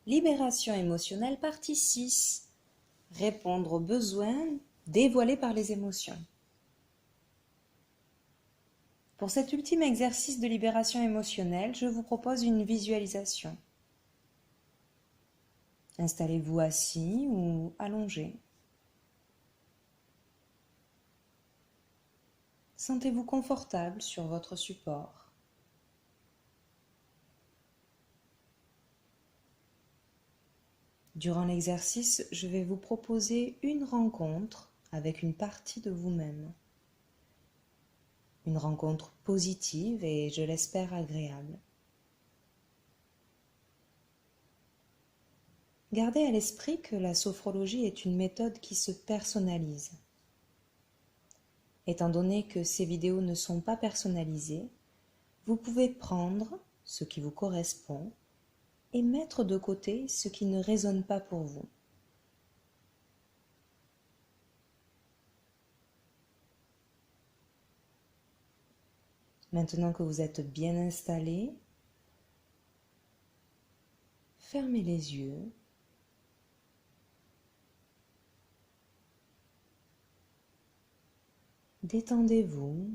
Libération émotionnelle, partie 6. Répondre aux besoins dévoilés par les émotions. Pour cet ultime exercice de libération émotionnelle, je vous propose une visualisation. Installez-vous assis ou allongé. Sentez-vous confortable sur votre support. Durant l'exercice, je vais vous proposer une rencontre avec une partie de vous-même. Une rencontre positive et, je l'espère, agréable. Gardez à l'esprit que la sophrologie est une méthode qui se personnalise. Étant donné que ces vidéos ne sont pas personnalisées, vous pouvez prendre ce qui vous correspond et mettre de côté ce qui ne résonne pas pour vous. Maintenant que vous êtes bien installé, fermez les yeux. Détendez-vous.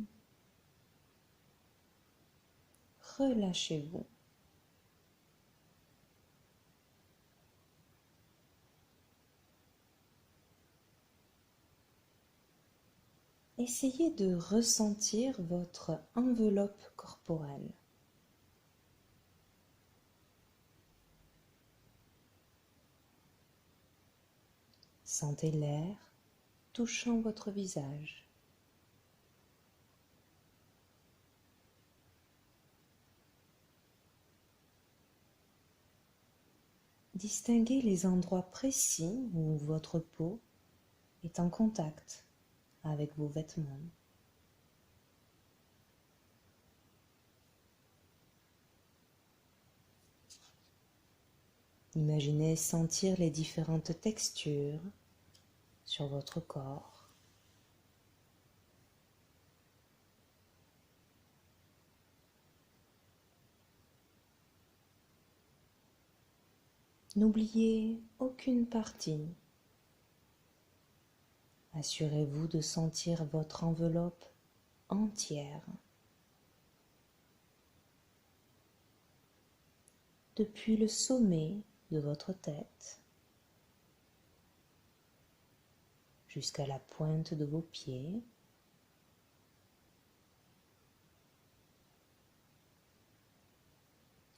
Relâchez-vous. Essayez de ressentir votre enveloppe corporelle. Sentez l'air touchant votre visage. Distinguez les endroits précis où votre peau est en contact avec vos vêtements. Imaginez sentir les différentes textures sur votre corps. N'oubliez aucune partie. Assurez-vous de sentir votre enveloppe entière. Depuis le sommet de votre tête jusqu'à la pointe de vos pieds,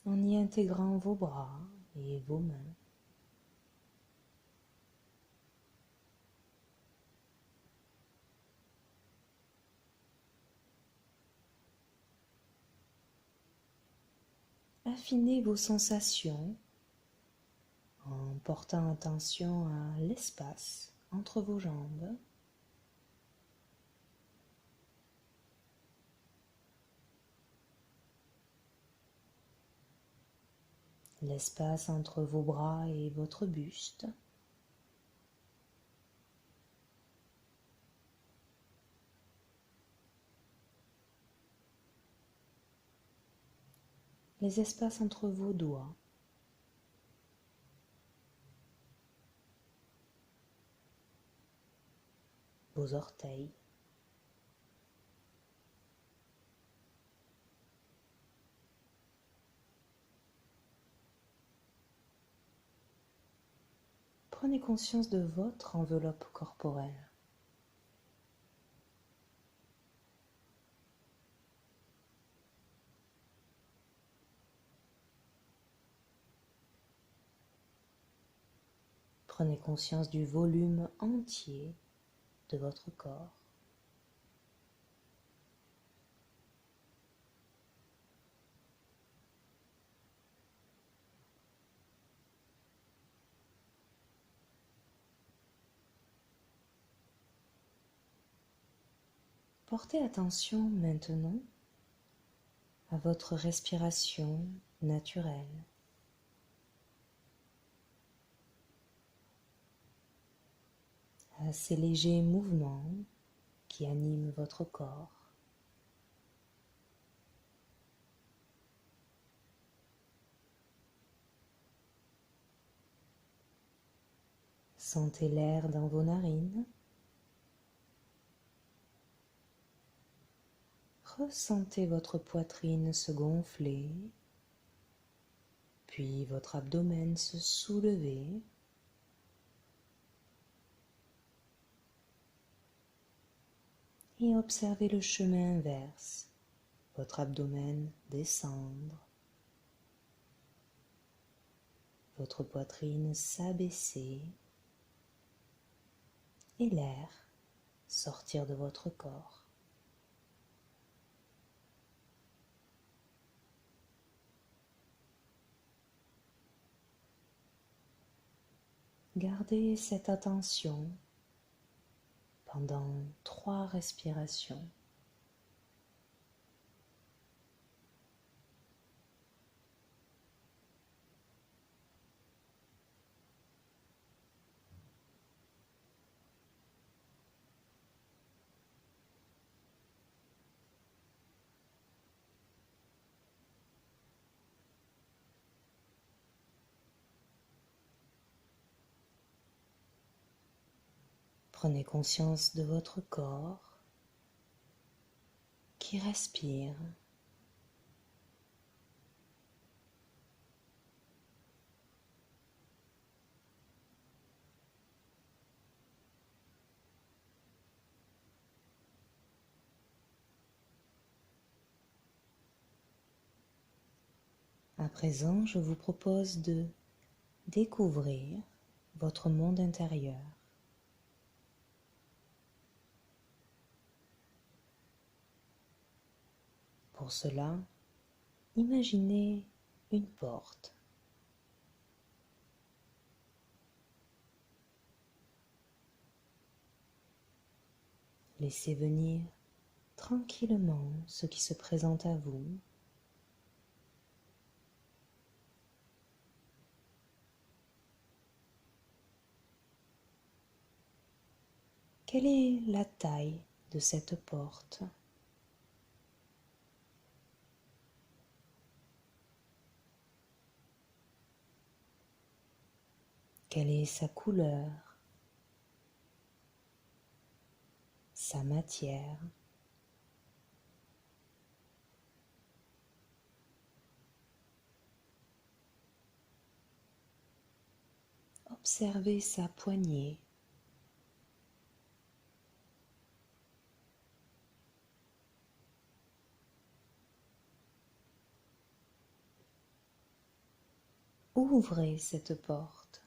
en y intégrant vos bras et vos mains. Affinez vos sensations en portant attention à l'espace entre vos jambes. L'espace entre vos bras et votre buste. Les espaces entre vos doigts. Vos orteils. Prenez conscience de votre enveloppe corporelle. Prenez conscience du volume entier de votre corps. Portez attention maintenant à votre respiration naturelle. À ces légers mouvements qui animent votre corps. Sentez l'air dans vos narines. Ressentez votre poitrine se gonfler, puis votre abdomen se soulever. Et observez le chemin inverse, votre abdomen descendre, votre poitrine s'abaisser et l'air sortir de votre corps. Gardez cette attention pendant 3 respirations. Prenez conscience de votre corps qui respire. À présent, je vous propose de découvrir votre monde intérieur. Pour cela, imaginez une porte. Laissez venir tranquillement ce qui se présente à vous. Quelle est la taille de cette porte? Quelle est sa couleur, sa matière? Observez sa poignée. Ouvrez cette porte.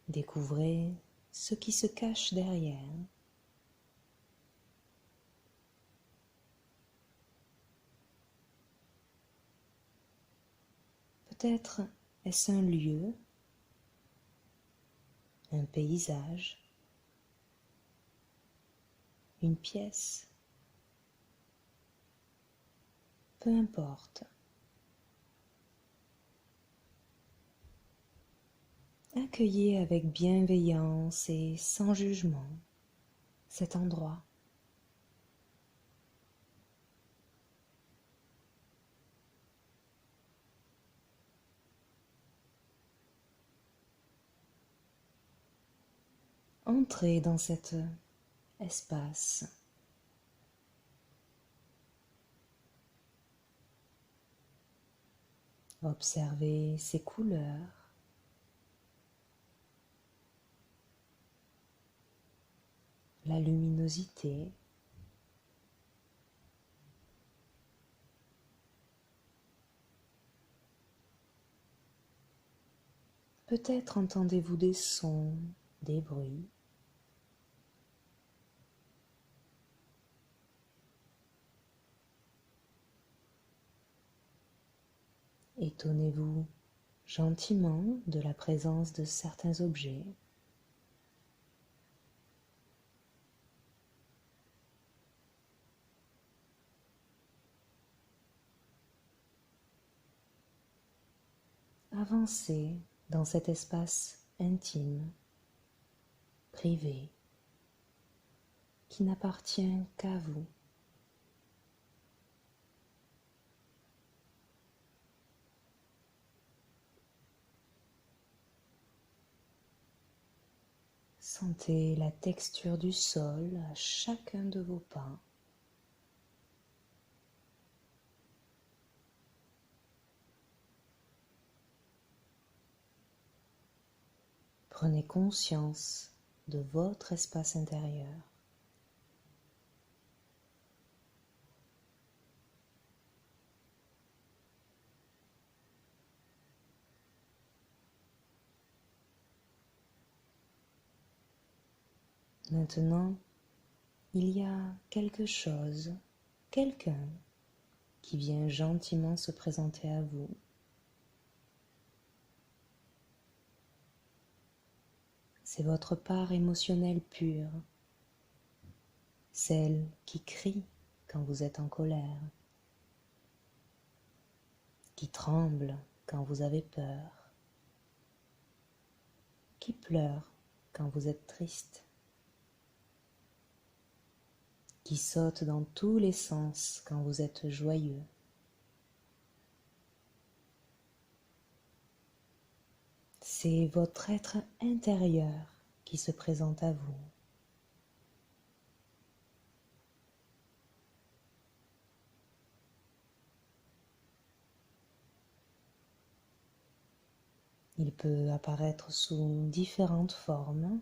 Découvrez ce qui se cache derrière. Peut-être est-ce un lieu, un paysage, une pièce, peu importe. Accueillez avec bienveillance et sans jugement cet endroit. Entrez dans cet espace. Observez ses couleurs, la luminosité, peut-être entendez-vous des sons, des bruits. Étonnez-vous gentiment de la présence de certains objets. Avancez dans cet espace intime, privé, qui n'appartient qu'à vous. Sentez la texture du sol à chacun de vos pas. Prenez conscience de votre espace intérieur. Maintenant, il y a quelque chose, quelqu'un qui vient gentiment se présenter à vous. C'est votre part émotionnelle pure, celle qui crie quand vous êtes en colère, qui tremble quand vous avez peur, qui pleure quand vous êtes triste, qui saute dans tous les sens quand vous êtes joyeux. C'est votre être intérieur qui se présente à vous. Il peut apparaître sous différentes formes.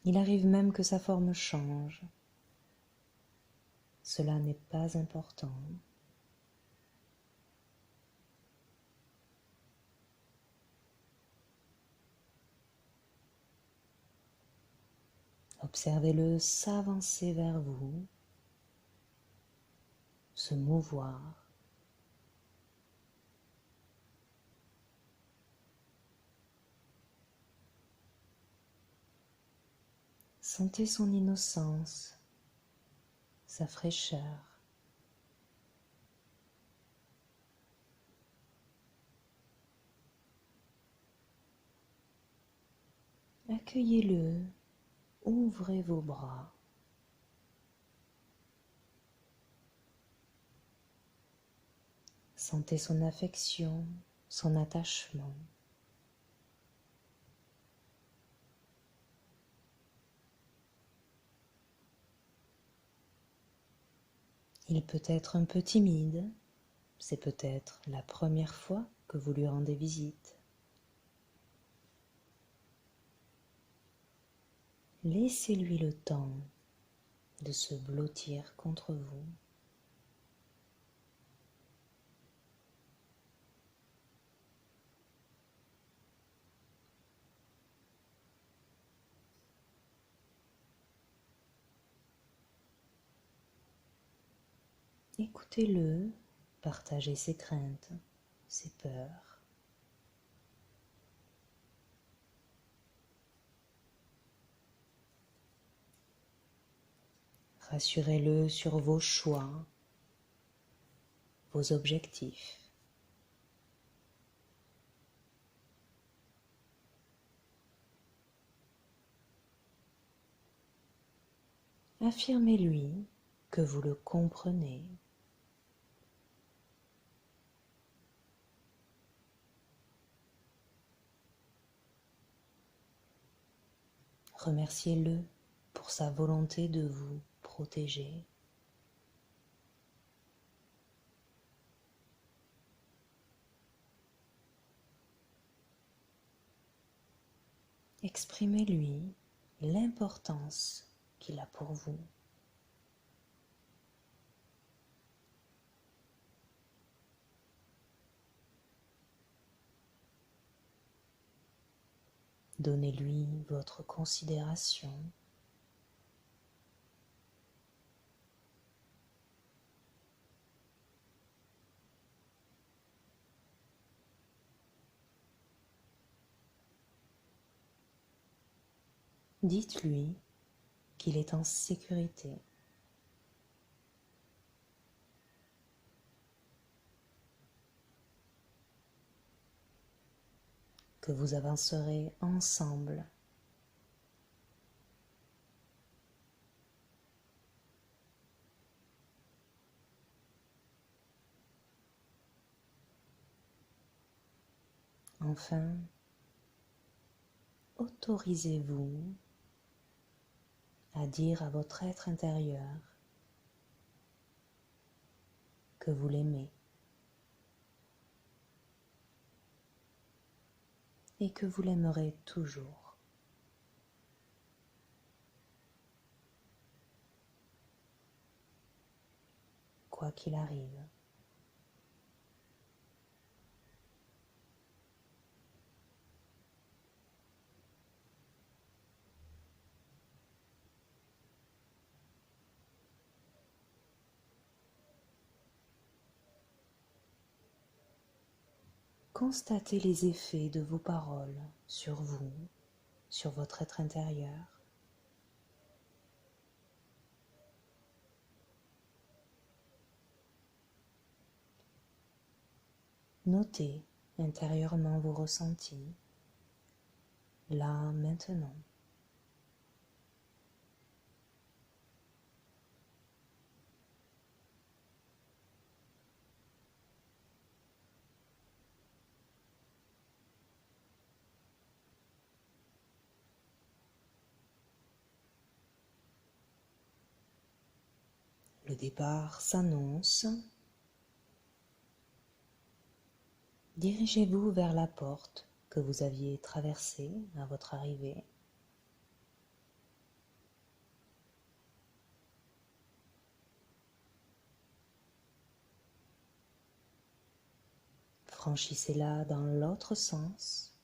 Il arrive même que sa forme change. Cela n'est pas important. Observez-le s'avancer vers vous, se mouvoir. Sentez son innocence, sa fraîcheur. Accueillez-le, ouvrez vos bras. Sentez son affection, son attachement. Il peut être un peu timide, c'est peut-être la première fois que vous lui rendez visite. Laissez-lui le temps de se blottir contre vous. Écoutez-le, partagez ses craintes, ses peurs. Rassurez-le sur vos choix, vos objectifs. Affirmez-lui que vous le comprenez. Remerciez-le pour sa volonté de vous protéger. Exprimez-lui l'importance qu'il a pour vous. Donnez-lui votre considération. Dites-lui qu'il est en sécurité. Que vous avancerez ensemble. Enfin, autorisez-vous à dire à votre être intérieur que vous l'aimez et que vous l'aimerez toujours. Quoi qu'il arrive. Constatez les effets de vos paroles sur vous, sur votre être intérieur. Notez intérieurement vos ressentis, là, maintenant. Le départ s'annonce. Dirigez-vous vers la porte que vous aviez traversée à votre arrivée. Franchissez-la dans l'autre sens.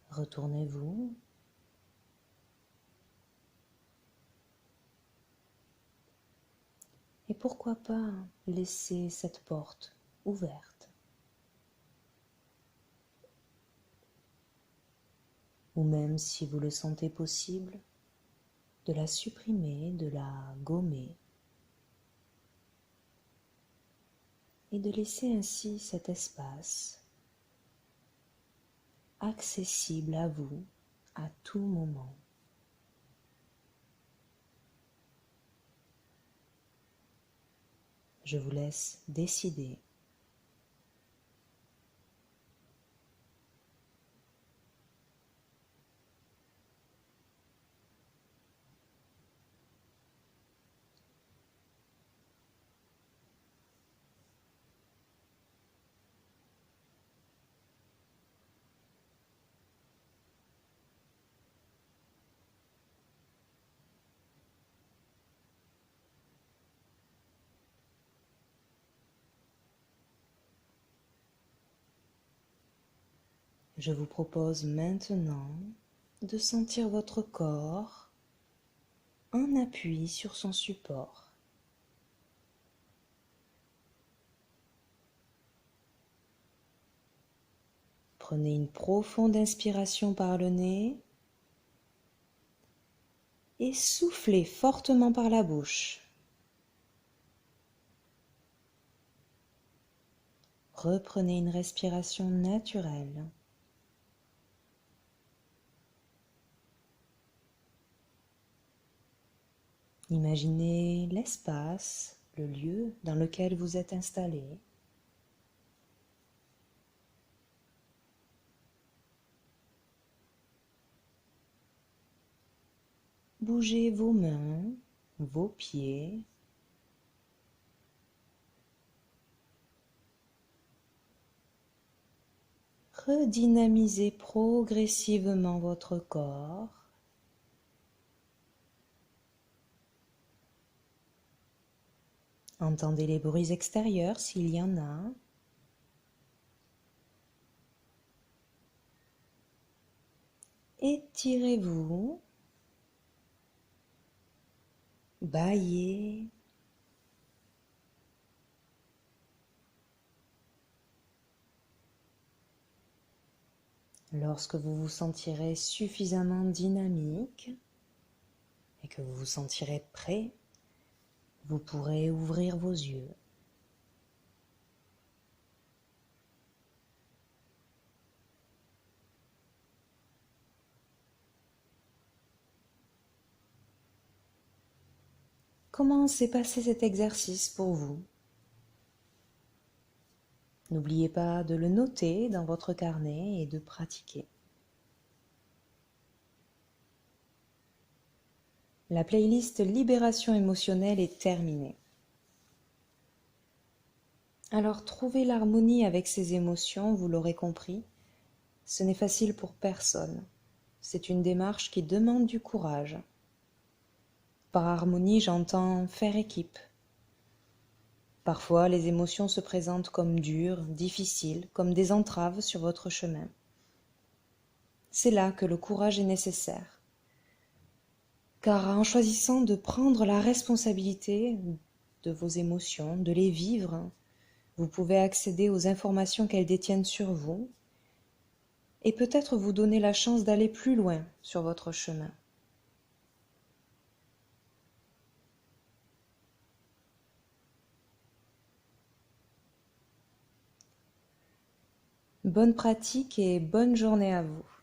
Retournez-vous. Et pourquoi pas laisser cette porte ouverte? Ou même, si vous le sentez possible, de la supprimer, de la gommer. Et de laisser ainsi cet espace accessible à vous à tout moment. Je vous laisse décider. Je vous propose maintenant de sentir votre corps en appui sur son support. Prenez une profonde inspiration par le nez et soufflez fortement par la bouche. Reprenez une respiration naturelle. Imaginez l'espace, le lieu dans lequel vous êtes installé. Bougez vos mains, vos pieds. Redynamisez progressivement votre corps. Entendez les bruits extérieurs s'il y en a. Étirez-vous. Bâillez. Lorsque vous vous sentirez suffisamment dynamique et que vous vous sentirez prêt, vous pourrez ouvrir vos yeux. Comment s'est passé cet exercice pour vous? N'oubliez pas de le noter dans votre carnet et de pratiquer. La playlist Libération émotionnelle est terminée. Alors trouvez l'harmonie avec ces émotions, vous l'aurez compris, ce n'est facile pour personne. C'est une démarche qui demande du courage. Par harmonie, j'entends faire équipe. Parfois, les émotions se présentent comme dures, difficiles, comme des entraves sur votre chemin. C'est là que le courage est nécessaire. Car en choisissant de prendre la responsabilité de vos émotions, de les vivre, vous pouvez accéder aux informations qu'elles détiennent sur vous et peut-être vous donner la chance d'aller plus loin sur votre chemin. Bonne pratique et bonne journée à vous.